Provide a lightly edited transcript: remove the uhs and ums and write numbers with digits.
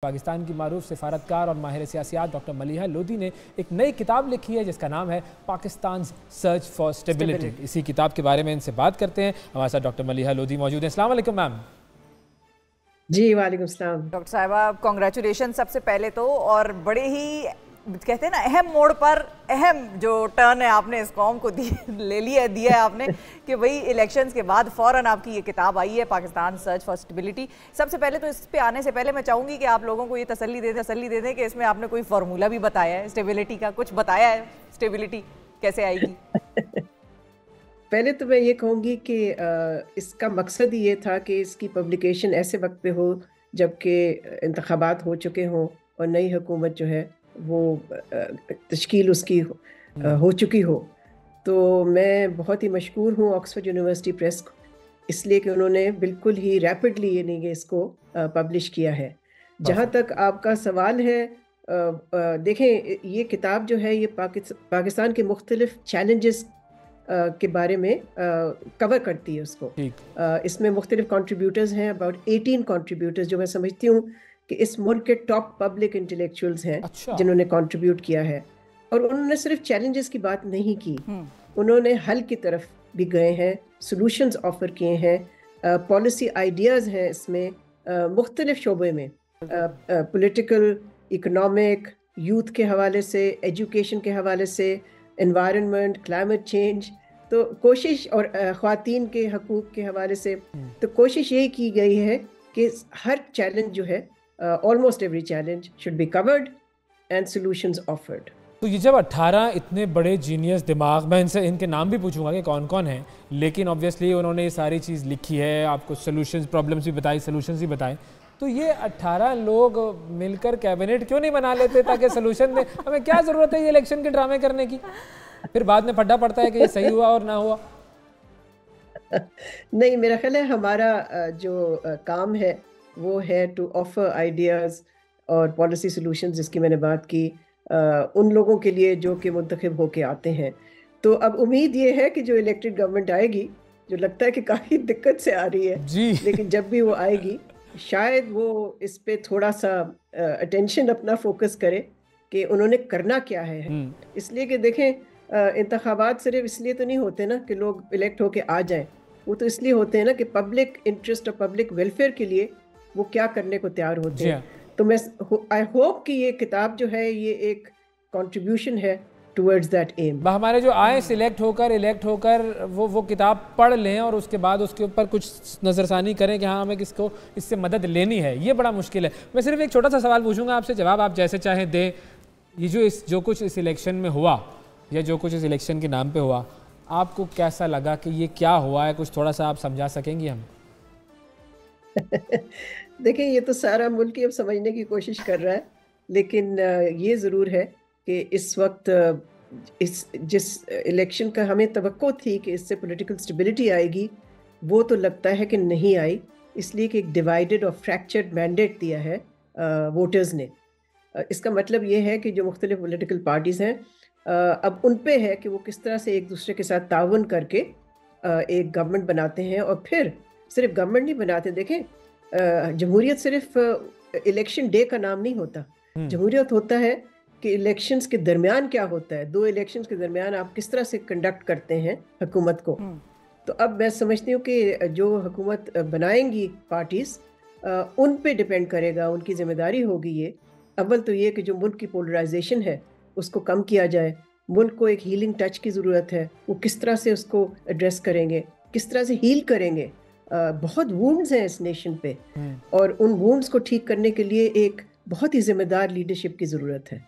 پاکستان کی معروف سفارتکار اور ماہر سیاسیات ڈاکٹر ملیحہ لودھی نے ایک نئی کتاب لکھی ہے جس کا نام ہے پاکستان سرچ فار اسٹیبلٹی۔ اسی کتاب کے بارے میں ان سے بات کرتے ہیں۔ ہمارے ساتھ ڈاکٹر ملیحہ لودھی موجود ہیں۔ السلام علیکم میم۔ جی وعلیکم السلام ڈاکٹر صاحبہ، کنگریچولیشن سب سے پہلے تو، اور بڑے ہی کہتے ہیں نا اہم موڑ پر اہم جو ٹرن ہے آپ نے اس قوم کو دیا ہے آپ نے کہ وہی الیکشنز کے بعد فوراً آپ کی یہ کتاب آئی ہے پاکستان سرچ فار اسٹیبلٹی۔ سب سے پہلے تو اس پہ آنے سے پہلے میں چاہوں گی کہ آپ لوگوں کو یہ تسلی دے دیں کہ اس میں آپ نے کوئی فارمولہ بھی بتایا ہے اسٹیبلٹی کا، کچھ بتایا ہے اسٹیبلٹی کیسے آئے گی؟ پہلے تو میں یہ کہوں گی کہ اس کا مقصد یہ تھا کہ اس کی پبلیکیشن ایسے وقت پہ ہو جب کہ انتخابات ہو چکے ہوں اور نئی حکومت جو ہے وہ تشکیل اس کی ہو چکی ہو۔ تو میں بہت ہی مشکور ہوں آکسفورڈ یونیورسٹی پریس کو، اس لیے کہ انہوں نے بالکل ہی ریپڈلی اس کو پبلش کیا ہے۔ جہاں تک آپ کا سوال ہے، دیکھیں یہ کتاب جو ہے یہ پاکستان کے مختلف چیلنجز کے بارے میں کور کرتی ہے اس کو۔ اس میں مختلف کنٹریبیوٹرز ہیں، اباؤٹ 18 کنٹریبیوٹرز جو میں سمجھتی ہوں کہ اس ملک کے ٹاپ پبلک انٹلیکچوئلز ہیں جنہوں نے کنٹریبیوٹ کیا ہے، اور انہوں نے صرف چیلنجز کی بات نہیں کی، انہوں نے حل کی طرف بھی گئے ہیں، سولوشنز آفر کیے ہیں، پالیسی آئیڈیاز ہیں اس میں مختلف شعبے میں، پولیٹیکل، اکنامک، یوتھ کے حوالے سے، ایجوکیشن کے حوالے سے، انوائرمنٹ، کلائمیٹ چینج، تو کوشش، اور خواتین کے حقوق کے حوالے سے، تو کوشش یہی کی گئی ہے کہ ہر چیلنج جو ہے almost every challenge should be covered and solutions offered۔ تو یہ جب 18 اتنے بڑے جینیس دماغ، میں ان کے نام بھی پوچھوں گا کہ کون کون ہیں، لیکن obviously انہوں نے یہ ساری چیز لکھی ہے، آپ کو سولوشنز، پرابلمز بھی بتائی، سولوشنز بھی بتائیں، تو یہ 18 لوگ مل کر کیبنٹ کیوں نہیں بنا لیتے تاکہ سولوشن دیں؟ ہمیں کیا ضرورت ہے یہ الیکشن کے ڈرامے کرنے کی؟ پھر بعد میں پھڈا پڑتا ہے کہ یہ صحیح ہوا اور نہ ہوا۔ نہیں، میرا خیال ہے ہمارا جو کام ہے وہ ہے ٹو آفر آئیڈیاز اور پالیسی سولوشنز، جس کی میں نے بات کی، ان لوگوں کے لیے جو کہ منتخب ہو کے آتے ہیں۔ تو اب امید یہ ہے کہ جو الیکٹڈ گورنمنٹ آئے گی، جو لگتا ہے کہ کافی دقت سے آ رہی ہے، لیکن جب بھی وہ آئے گی شاید وہ اس پہ تھوڑا سا اٹینشن اپنا فوکس کرے کہ انہوں نے کرنا کیا ہے۔ اس لیے کہ دیکھیں انتخابات صرف اس لیے تو نہیں ہوتے نا کہ لوگ الیکٹ ہو کے آ جائیں، وہ تو اس لیے ہوتے ہیں نا کہ پبلک انٹرسٹ اور پبلک ویلفیئر کے لیے وہ کیا کرنے کو تیار ہوتے ہیں۔ تو میں آئی ہوپ کہ یہ کتاب جو ہے یہ ایک کنٹریبیوشن ہے ٹورڈز دیٹ ایم۔ ہمارے جو آئیں الیکٹ ہو کر وہ کتاب پڑھ لیں اور اس کے بعد اس کے اوپر کچھ نظر ثانی کریں کہ ہاں ہمیں کس کو اس سے مدد لینی ہے، یہ بڑا مشکل ہے۔ میں صرف ایک چھوٹا سا سوال پوچھوں گا آپ سے، جواب آپ جیسے چاہیں دیں۔ یہ جو کچھ اس الیکشن میں ہوا، یا جو کچھ اس الیکشن کے نام پہ ہوا، آپ کو کیسا لگا کہ یہ کیا ہوا ہے؟ کچھ تھوڑا سا آپ سمجھا سکیں گی ہم؟ دیکھیں یہ تو سارا ملک ہی اب سمجھنے کی کوشش کر رہا ہے، لیکن یہ ضرور ہے کہ اس وقت جس الیکشن کا ہمیں توقع تھی کہ اس سے پولیٹیکل سٹیبلٹی آئے گی، وہ تو لگتا ہے کہ نہیں آئی، اس لیے کہ ایک ڈیوائیڈڈ اور فریکچرڈ مینڈیٹ دیا ہے ووٹرز نے۔ اس کا مطلب یہ ہے کہ جو مختلف پولیٹیکل پارٹیز ہیں، اب ان پہ ہے کہ وہ کس طرح سے ایک دوسرے کے ساتھ تعاون کر کے ایک گورنمنٹ بناتے ہیں، اور پھر صرف گورنمنٹ نہیں بناتے۔ دیکھیں جمہوریت صرف الیکشن ڈے کا نام نہیں ہوتا، جمہوریت ہوتا ہے کہ الیکشنز کے درمیان کیا ہوتا ہے، دو الیکشنز کے درمیان آپ کس طرح سے کنڈکٹ کرتے ہیں حکومت کو۔ تو اب میں سمجھتی ہوں کہ جو حکومت بنائیں گی پارٹیز، ان پہ ڈیپینڈ کرے گا، ان کی ذمہ داری ہوگی یہ، اول تو یہ کہ جو ملک کی پولرائزیشن ہے اس کو کم کیا جائے۔ ملک کو ایک ہیلنگ ٹچ کی ضرورت ہے، وہ کس طرح سے اس کو ایڈریس کریں گے، کس طرح سے ہیل کریں گے۔ بہت وونڈز ہیں اس نیشن پہ، اور ان وونڈز کو ٹھیک کرنے کے لیے ایک بہت ہی ذمہ دار لیڈرشپ کی ضرورت ہے۔